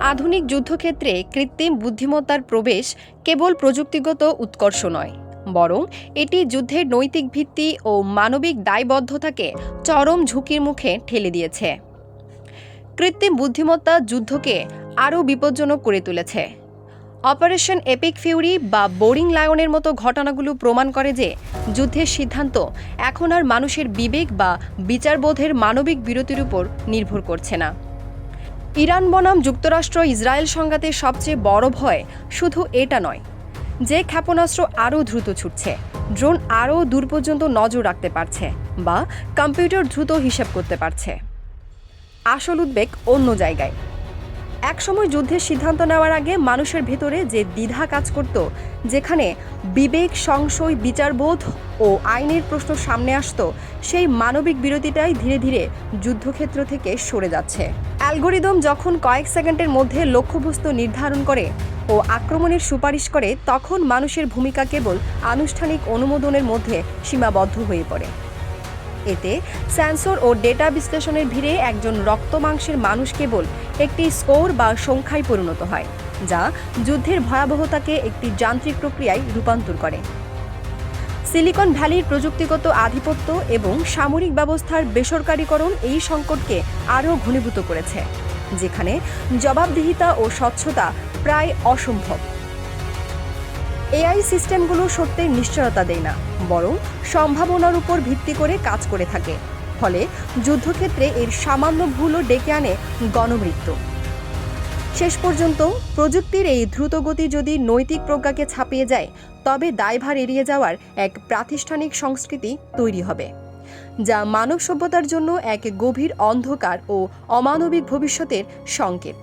আধুনিক যুদ্ধক্ষেত্রে কৃত্রিম বুদ্ধিমত্তার প্রবেশ কেবল প্রযুক্তিগত উৎকর্ষ নয়, বরং এটি যুদ্ধের নৈতিক ভিত্তি ও মানবিক দায়বদ্ধতাকে চরম ঝুঁকির মুখে ঠেলে দিয়েছে। কৃত্রিম বুদ্ধিমত্তা যুদ্ধকে আরও বিপজ্জনক করে তুলেছে। অপারেশন এপিক ফিউরি বা বোরিং লায়নের মতো ঘটনাগুলো প্রমাণ করে যে যুদ্ধের সিদ্ধান্ত এখন আর মানুষের বিবেক বা বিচারবোধের মানবিক বিরতির উপর নির্ভর করছে না। ইরান বনাম যুক্তরাষ্ট্র ইসরায়েল সংঘাতের সবচেয়ে বড় ভয় শুধু এটা নয় যে ক্ষেপণাস্ত্র আরও দ্রুত ছুটছে, ড্রোন আরও দূর পর্যন্ত নজর রাখতে পারছে বা কম্পিউটার দ্রুত হিসাব করতে পারছে। আসল উদ্বেগ অন্য জায়গায়। একসময় যুদ্ধের সিদ্ধান্ত নেওয়ার আগে মানুষের ভেতরে যে দ্বিধা কাজ করত, যেখানে বিবেক, সংশয়, বিচারবোধ ও আইনের প্রশ্ন সামনে আসতো, সেই মানবিক বিরতিটাই ধীরে ধীরে যুদ্ধক্ষেত্র থেকে সরে যাচ্ছে। অ্যালগোরিদম যখন কয়েক সেকেন্ডের মধ্যে লক্ষ্যবস্তু নির্ধারণ করে ও আক্রমণের সুপারিশ করে, তখন মানুষের ভূমিকা কেবল আনুষ্ঠানিক অনুমোদনের মধ্যে সীমাবদ্ধ হয়ে পড়ে। এতে সেন্সর ও ডেটা বিশ্লেষণের ভিড়ে একজন রক্তমাংসের মানুষ কেবল একটি স্কোর বা সংখ্যায় পরিণত হয়, যা যুদ্ধের ভয়াবহতাকে একটি যান্ত্রিক প্রক্রিয়ায় রূপান্তর করে। সিলিকন ভ্যালির প্রযুক্তিগত আধিপত্য এবং সামরিক ব্যবস্থার বেসরকারীকরণ এই সংকটকে আরও ঘনীভূত করেছে, যেখানে জবাবদিহিতা ও স্বচ্ছতা প্রায় অসম্ভব। এআই সিস্টেমগুলো সত্যের নিশ্চয়তা দেয় না, বরং সম্ভাবনার উপর ভিত্তি করে কাজ করে থাকে। ফলে যুদ্ধক্ষেত্রে এর সামান্য ভুলও ডেকে আনে গণমৃত্যু। শেষ পর্যন্ত প্রযুক্তির এই দ্রুতগতি যদি নৈতিক প্রজ্ঞাকে ছাপিয়ে যায়, তবে দায়ভার এড়িয়ে যাওয়ার এক প্রাতিষ্ঠানিক সংস্কৃতি তৈরি হবে, যা মানব সভ্যতার জন্য এক গভীর অন্ধকার ও অমানবিক ভবিষ্যতের সংকেত।